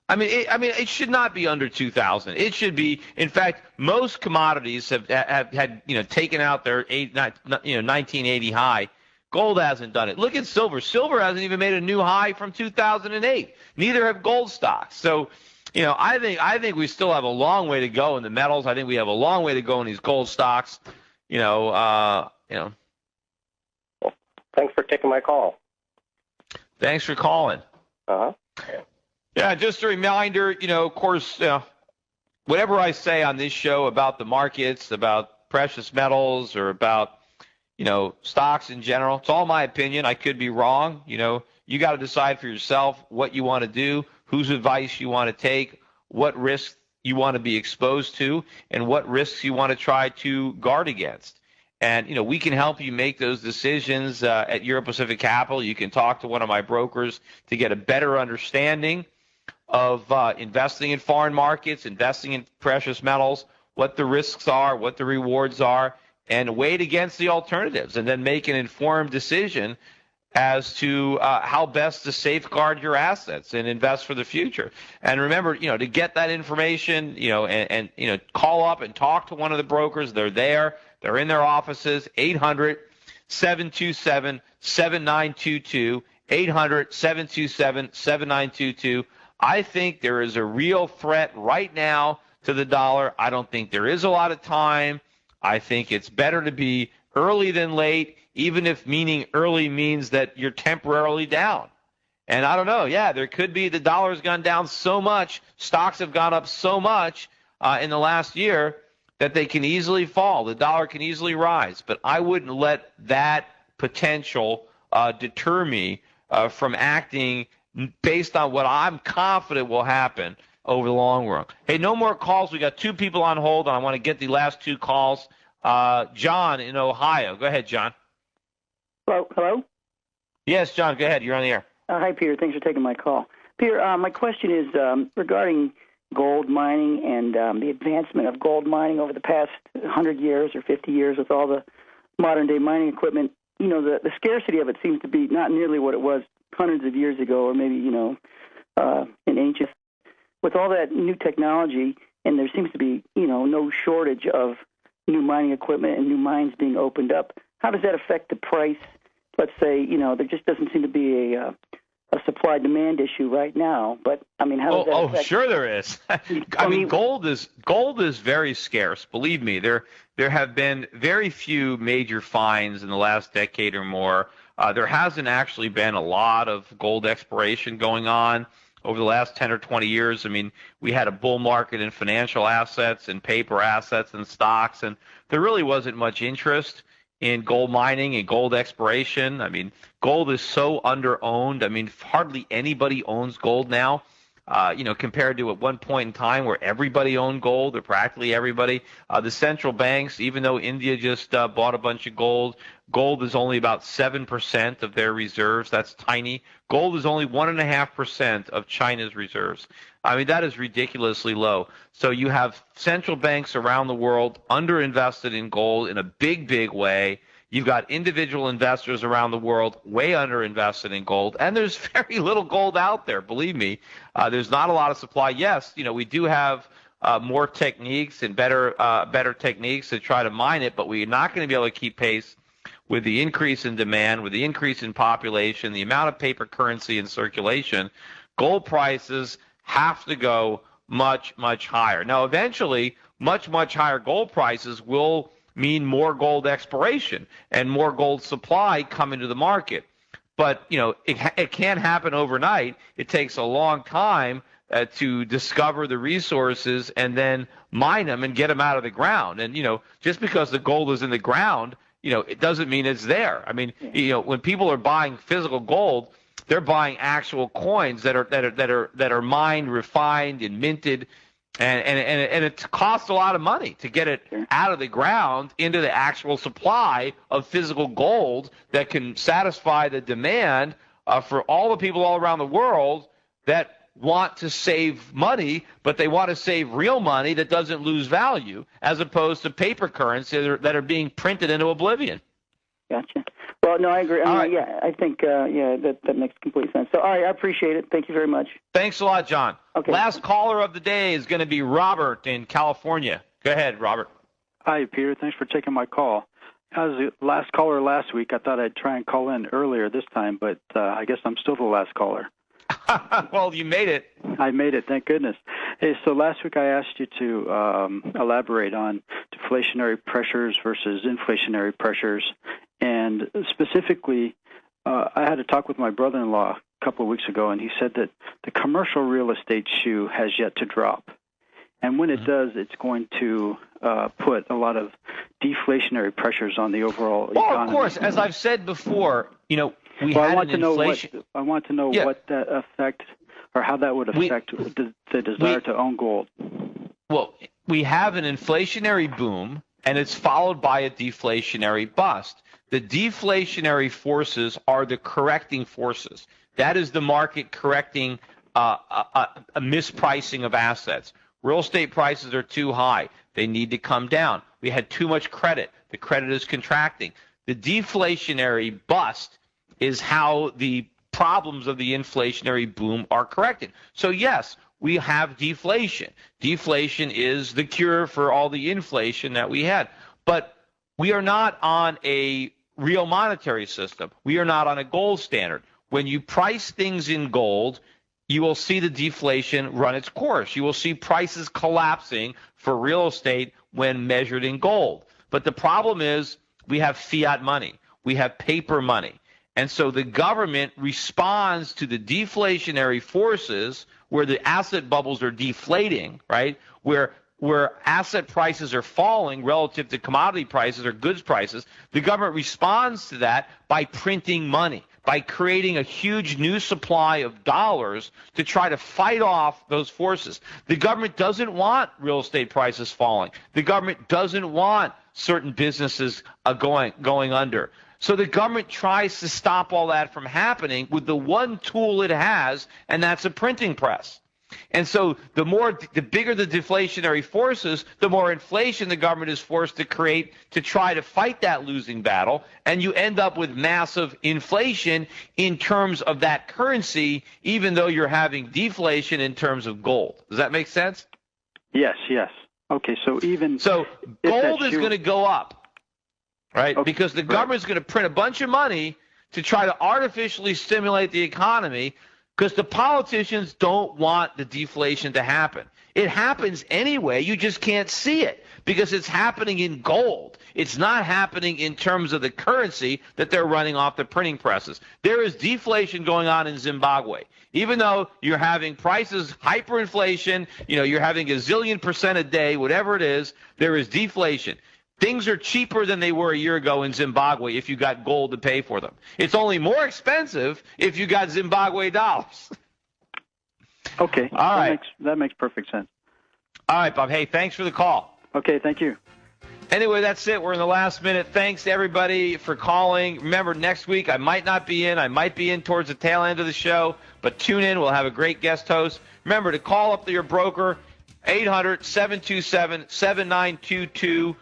it should not be under 2,000. It should be. In fact, most commodities have had taken out their 1980 high. Gold hasn't done it. Look at silver. Silver hasn't even made a new high from 2008. Neither have gold stocks. So, I think we still have a long way to go in the metals. I think we have a long way to go in these gold stocks. Well, thanks for taking my call. Thanks for calling. Uh-huh. Yeah, just a reminder, of course, whatever I say on this show about the markets, about precious metals, or about, stocks in general, it's all my opinion. I could be wrong. You got to decide for yourself what you want to do, whose advice you want to take, what risks you want to be exposed to, and what risks you want to try to guard against. And, we can help you make those decisions at Euro Pacific Capital. You can talk to one of my brokers to get a better understanding of investing in foreign markets, investing in precious metals, what the risks are, what the rewards are, and weigh it against the alternatives, and then make an informed decision as to how best to safeguard your assets and invest for the future. And remember, to get that information, and call up and talk to one of the brokers. They're there. They're in their offices, 800-727-7922, 800-727-7922. I think there is a real threat right now to the dollar. I don't think there is a lot of time. I think it's better to be early than late, even if meaning early means that you're temporarily down. And I don't know. Yeah, there could be. The dollar's gone down so much. Stocks have gone up so much in the last year that they can easily fall. The dollar can easily rise. But I wouldn't let that potential deter me from acting based on what I'm confident will happen over the long run. Hey, no more calls. We got two people on hold, and I want to get the last two calls. John in Ohio. Go ahead, John. Hello? Yes, John, go ahead. You're on the air. Hi, Peter. Thanks for taking my call. Peter, my question is regarding gold mining and the advancement of gold mining over the past 100 years or 50 years with all the modern-day mining equipment. The scarcity of it seems to be not nearly what it was hundreds of years ago, or maybe, in ancient. With all that new technology, and there seems to be, no shortage of new mining equipment and new mines being opened up, how does that affect the price? Let's say, there just doesn't seem to be a supply-demand issue right now, but, how does that affect? Sure there is. Gold is very scarce. Believe me, there have been very few major finds in the last decade or more. There hasn't actually been a lot of gold exploration going on over the last 10 or 20 years. We had a bull market in financial assets and paper assets and stocks, and there really wasn't much interest in gold mining and gold exploration. Gold is so under-owned. Hardly anybody owns gold now, compared to at one point in time where everybody owned gold, or practically everybody. The central banks, even though India just bought a bunch of gold is only about 7% of their reserves. That's tiny. Gold is only 1.5% of China's reserves. That is ridiculously low. So you have central banks around the world underinvested in gold in a big, big way. You've got individual investors around the world way underinvested in gold, and there's very little gold out there. Believe me, there's not a lot of supply. Yes, we do have more techniques and better techniques to try to mine it, but we're not going to be able to keep pace with the increase in demand, with the increase in population, the amount of paper currency in circulation. Gold prices have to go much, much higher. Now, eventually, much, much higher gold prices will mean more gold exploration and more gold supply come into the market. But, it can't happen overnight. It takes a long time to discover the resources and then mine them and get them out of the ground. And, just because the gold is in the ground, it doesn't mean it's there. I mean, when people are buying physical gold, they're buying actual coins that are mined, refined, and minted. And it costs a lot of money to get it out of the ground into the actual supply of physical gold that can satisfy the demand for all the people all around the world that want to save money, but they want to save real money that doesn't lose value, as opposed to paper currency that are being printed into oblivion. Gotcha. Well, no, I agree. Yeah, I think that makes complete sense. So, all right, I appreciate it. Thank you very much. Thanks a lot, John. Okay. Last caller of the day is going to be Robert in California. Go ahead, Robert. Hi, Peter. Thanks for taking my call. As the last caller last week, I thought I'd try and call in earlier this time, but I guess I'm still the last caller. Well, you made it. I made it, thank goodness. Hey, so last week I asked you to elaborate on deflationary pressures versus inflationary pressures. And specifically, I had a talk with my brother-in-law a couple of weeks ago, and he said that the commercial real estate shoe has yet to drop. And when it does, it's going to put a lot of deflationary pressures on the overall economy. Well, of course, as I've said before, we had an inflation. I want to know what that effect, or how that would affect the desire to own gold. Well, we have an inflationary boom, and it's followed by a deflationary bust. The deflationary forces are the correcting forces. That is the market correcting a mispricing of assets. Real estate prices are too high. They need to come down. We had too much credit. The credit is contracting. The deflationary bust is how the problems of the inflationary boom are corrected. So, yes, we have deflation. Deflation is the cure for all the inflation that we had. But we are not on a real monetary system. We are not on a gold standard. When you price things in gold, you will see the deflation run its course. You will see prices collapsing for real estate when measured in gold. But the problem is we have fiat money. We have paper money. And so the government responds to the deflationary forces where the asset bubbles are deflating, right, where asset prices are falling relative to commodity prices or goods prices. The government responds to that by printing money, by creating a huge new supply of dollars to try to fight off those forces. The government doesn't want real estate prices falling. The government doesn't want certain businesses going under. So the government tries to stop all that from happening with the one tool it has, and that's a printing press. And so the bigger the deflationary forces, the more inflation the government is forced to create to try to fight that losing battle, and you end up with massive inflation in terms of that currency, even though you're having deflation in terms of gold. Does that make sense? Yes. Okay, so gold is going to go up, right? Okay, because the government's going to print a bunch of money to try to artificially stimulate the economy, because the politicians don't want the deflation to happen. It happens anyway. You just can't see it because it's happening in gold. It's not happening in terms of the currency that they're running off the printing presses. There is deflation going on in Zimbabwe. Even though you're having prices, hyperinflation, you're having a zillion % a day, whatever it is, there is deflation. Things are cheaper than they were a year ago in Zimbabwe if you got gold to pay for them. It's only more expensive if you got Zimbabwe dollars. Okay. All right. That makes perfect sense. All right, Bob. Hey, thanks for the call. Okay, thank you. Anyway, that's it. We're in the last minute. Thanks to everybody for calling. Remember, next week I might not be in. I might be in towards the tail end of the show, but tune in. We'll have a great guest host. Remember to call up to your broker, 800-727-7922.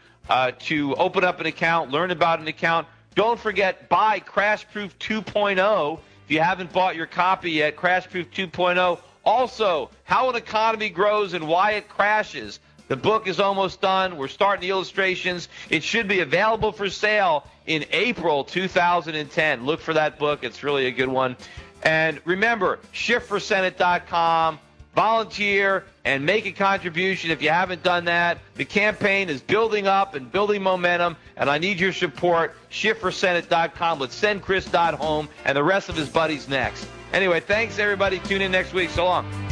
To open up an account, learn about an account. Don't forget, buy Crash Proof 2.0. If you haven't bought your copy yet, Crash Proof 2.0. Also, How an Economy Grows and Why It Crashes. The book is almost done. We're starting the illustrations. It should be available for sale in April 2010. Look for that book. It's really a good one. And remember, shiftforsenate.com. volunteer and make a contribution if you haven't done that. The campaign is building up and building momentum, and I need your support. SchiffForSenate.com. Let's send Chris Dodd home and the rest of his buddies next. Anyway, thanks, everybody. Tune in next week. So long.